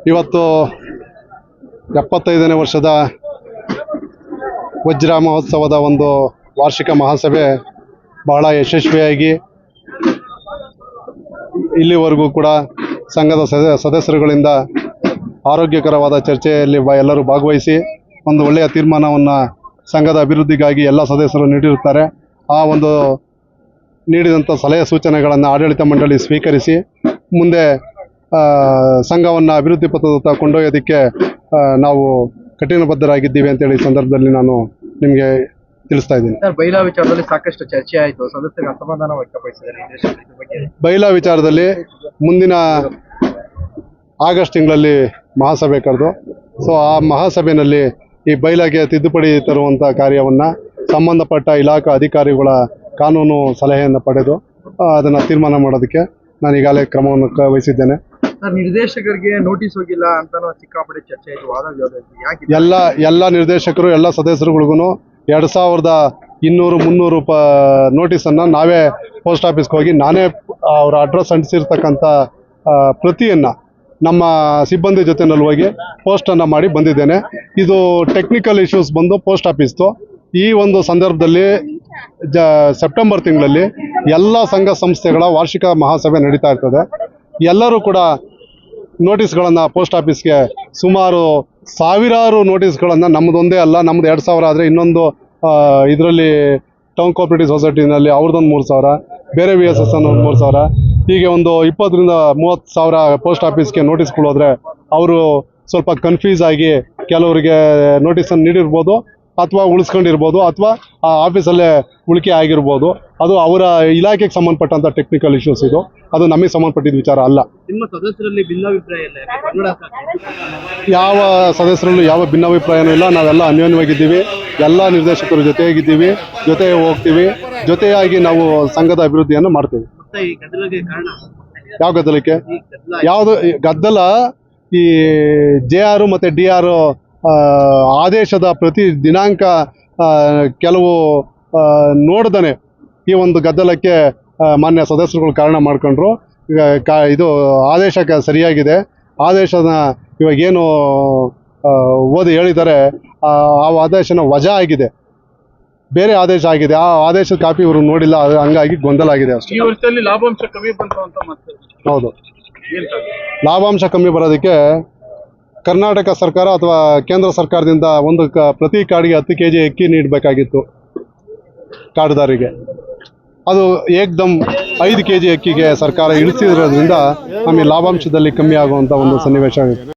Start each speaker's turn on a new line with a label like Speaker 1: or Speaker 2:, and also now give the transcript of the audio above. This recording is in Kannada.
Speaker 1: ಇವತ್ತು 75ನೇ ವರ್ಷದ ವಜ್ರ ಮಹೋತ್ಸವದ ಒಂದು ವಾರ್ಷಿಕ ಮಹಾಸಭೆ ಬಹಳ ಯಶಸ್ವಿಯಾಗಿ ಇಲ್ಲಿವರೆಗೂ ಕೂಡ ಸಂಘದ ಸದಸ್ಯರುಗಳಿಂದ ಆರೋಗ್ಯಕರವಾದ ಚರ್ಚೆಯಲ್ಲಿ ಎಲ್ಲರೂ ಭಾಗವಹಿಸಿ ಒಂದು ಒಳ್ಳೆಯ ತೀರ್ಮಾನವನ್ನು ಸಂಘದ ಅಭಿವೃದ್ಧಿಗಾಗಿ ಎಲ್ಲ ಸದಸ್ಯರು ನೀಡಿರುತ್ತಾರೆ. ಆ ಒಂದು ನೀಡಿದಂಥ ಸಲಹೆ ಸೂಚನೆಗಳನ್ನು ಆಡಳಿತ ಮಂಡಳಿ ಸ್ವೀಕರಿಸಿ ಮುಂದೆ ಸಂಘವನ್ನು ಅಭಿವೃದ್ಧಿ ಪಥದತ್ತ ಕೊಂಡೊಯ್ಯೋದಕ್ಕೆ ನಾವು ಕಠಿಣಬದ್ಧರಾಗಿದ್ದೀವಿ ಅಂತೇಳಿ ಈ ಸಂದರ್ಭದಲ್ಲಿ ನಾನು ನಿಮಗೆ ತಿಳಿಸ್ತಾ ಇದ್ದೀನಿ.
Speaker 2: ಬೈಲಾ ವಿಚಾರದಲ್ಲಿ ಸಾಕಷ್ಟು ಚರ್ಚೆ ಆಯಿತು, ಸದಸ್ಯರು ಅಸಮಾಧಾನ ವ್ಯಕ್ತಪಡಿಸಿದ್ದಾರೆ.
Speaker 1: ಬೈಲಾ ವಿಚಾರದಲ್ಲಿ ಮುಂದಿನ ಆಗಸ್ಟ್ ತಿಂಗಳಲ್ಲಿ ಮಹಾಸಭೆ ಕರೆದು ಆ ಮಹಾಸಭೆಯಲ್ಲಿ ಈ ಬೈಲಾಗೆ ತಿದ್ದುಪಡಿ ತರುವಂಥ ಕಾರ್ಯವನ್ನು ಸಂಬಂಧಪಟ್ಟ ಇಲಾಖಾ ಅಧಿಕಾರಿಗಳ ಕಾನೂನು ಸಲಹೆಯನ್ನು ಪಡೆದು ಅದನ್ನು ತೀರ್ಮಾನ ಮಾಡೋದಕ್ಕೆ ನಾನು ಈಗಾಗಲೇ ಕ್ರಮವನ್ನು ವಹಿಸಿದ್ದೇನೆ.
Speaker 2: ನಿರ್ದೇಶಕರಿಗೆ ನೋಟಿಸ್ ಹೋಗಿಲ್ಲ ಅಂತ ಸಿಕ್ಕಾಪಟ್ಟೆ ಚರ್ಚೆ ಆಯಿತು, ಯಾಕೆ
Speaker 1: ಎಲ್ಲ ನಿರ್ದೇಶಕರು ಎಲ್ಲ ಸದಸ್ಯರುಗಳಿಗೂ 2200-300 ನೋಟಿಸನ್ನು ನಾವೇ ಪೋಸ್ಟ್ ಆಫೀಸ್ಗೆ ಹೋಗಿ ನಾನೇ ಅವರ ಅಡ್ರೆಸ್ ಅಂಟಿಸಿರ್ತಕ್ಕಂಥ ಪ್ರತಿಯನ್ನು ನಮ್ಮ ಸಿಬ್ಬಂದಿ ಜೊತೆನಲ್ಲಿ ಹೋಗಿ ಪೋಸ್ಟನ್ನು ಮಾಡಿ ಬಂದಿದ್ದೇನೆ. ಇದು ಟೆಕ್ನಿಕಲ್ ಇಶ್ಯೂಸ್ ಬಂದು ಪೋಸ್ಟ್ ಆಫೀಸ್ದು. ಈ ಒಂದು ಸಂದರ್ಭದಲ್ಲಿ ಸೆಪ್ಟೆಂಬರ್ ತಿಂಗಳಲ್ಲಿ ಎಲ್ಲ ಸಂಘ ಸಂಸ್ಥೆಗಳ ವಾರ್ಷಿಕ ಮಹಾಸಭೆ ನಡೀತಾ ಇರ್ತದೆ. ಎಲ್ಲರೂ ಕೂಡ ನೋಟಿಸ್ಗಳನ್ನು ಪೋಸ್ಟ್ ಆಫೀಸ್ಗೆ ಸುಮಾರು ಸಾವಿರಾರು ನೋಟಿಸ್ಗಳನ್ನು, ನಮ್ಮದೊಂದೇ ಅಲ್ಲ, ನಮ್ಮದು 2000 ಆದರೆ ಇನ್ನೊಂದು ಇದರಲ್ಲಿ ಟೌನ್ ಕೋಆಪರೇಟಿವ್ ಸೊಸೈಟಿನಲ್ಲಿ ಅವ್ರದ್ದೊಂದು 3000, ಬೇರೆ VSS ಒಂದು 3000, ಹೀಗೆ ಒಂದು 20,000-30,000 ಪೋಸ್ಟ್ ಆಫೀಸ್ಗೆ ನೋಟಿಸ್ಗಳು ಹೋದರೆ ಅವರು ಸ್ವಲ್ಪ ಕನ್ಫ್ಯೂಸ್ ಆಗಿ ಕೆಲವರಿಗೆ ನೋಟಿಸನ್ನು ನೀಡಿರ್ಬೋದು ಅಥವಾ ಉಳಿಸ್ಕೊಂಡಿರ್ಬೋದು ಅಥವಾ ಆ ಆಫೀಸಲ್ಲೇ ಉಳಿಕೆ ಆಗಿರ್ಬೋದು. ಅದು ಅವರ ಇಲಾಖೆಗೆ ಸಂಬಂಧಪಟ್ಟಂಥ ಟೆಕ್ನಿಕಲ್ ಇಶ್ಯೂಸ್. ಇದು ಅದು ನಮಗೆ ಸಂಬಂಧಪಟ್ಟಿದ್ದ ವಿಚಾರ ಅಲ್ಲ.
Speaker 2: ನಿಮ್ಮ ಸದಸ್ಯರಲ್ಲಿ ಭಿನ್ನಾಭಿಪ್ರಾಯ ಇಲ್ಲ?
Speaker 1: ಯಾವ ಸದಸ್ಯರಲ್ಲೂ ಯಾವ ಭಿನ್ನಾಭಿಪ್ರಾಯನೂ ಇಲ್ಲ. ನಾವೆಲ್ಲ ಅನ್ಯೋನ್ಯವಾಗಿದ್ದೀವಿ, ಎಲ್ಲ ನಿರ್ದೇಶಕರು ಜೊತೆಯಾಗಿದ್ದೀವಿ, ಜೊತೆಗೆ ಹೋಗ್ತೀವಿ, ಜೊತೆಯಾಗಿ ನಾವು ಸಂಘದ ಅಭಿವೃದ್ಧಿಯನ್ನು ಮಾಡ್ತೀವಿ. ಯಾವ ಗದ್ದಲಕ್ಕೆ? ಯಾವುದು ಗದ್ದಲ? ಈ JR ಮತ್ತು DR ಆದೇಶದ ಪ್ರತಿ ದಿನಾಂಕ ಕೆಲವು ನೋಡ್ದೇ ಈ ಒಂದು ಗದ್ದಲಕ್ಕೆ ಮಾನ್ಯ ಸದಸ್ಯರುಗಳು ಕಾರಣ ಮಾಡ್ಕೊಂಡ್ರು. ಇದು ಆದೇಶ ಸರಿಯಾಗಿದೆ. ಆದೇಶನ ಇವಾಗೇನು ಓದಿ ಹೇಳಿದ್ದಾರೆ, ಆ ಆದೇಶನ ವಜಾ ಆಗಿದೆ, ಬೇರೆ ಆದೇಶ ಆಗಿದೆ. ಆ ಆದೇಶದ ಕಾಪಿ ಇವರು ನೋಡಿಲ್ಲ, ಹಂಗಾಗಿ ಗೊಂದಲ ಆಗಿದೆ ಅಷ್ಟೇ.
Speaker 2: ಈ ವರ್ಷದಲ್ಲಿ ಲಾಭಾಂಶ ಕಮ್ಮಿ ಬಂತು ಅಂತ ಮತ್ತೆ?
Speaker 1: ಹೌದು, ಲಾಭಾಂಶ ಕಮ್ಮಿ ಬರೋದಕ್ಕೆ ಕರ್ನಾಟಕ ಸರ್ಕಾರ ಅಥವಾ ಕೇಂದ್ರ ಸರ್ಕಾರದಿಂದ ಒಂದು ಪ್ರತಿ ಕಾರ್ಡ್ಗೆ 10 kg ಅಕ್ಕಿ ನೀಡಬೇಕಾಗಿತ್ತು ಕಾರ್ಡ್ದಾರಿಗೆ. ಅದು ಏಕ್ದಮ್ 5 kg ಅಕ್ಕಿಗೆ ಸರ್ಕಾರ ಇಳಿಸಿರೋದ್ರಿಂದ ನಮಗೆ ಲಾಭಾಂಶದಲ್ಲಿ ಕಮ್ಮಿ ಆಗುವಂಥ ಒಂದು ಸನ್ನಿವೇಶ ಆಗಿದೆ.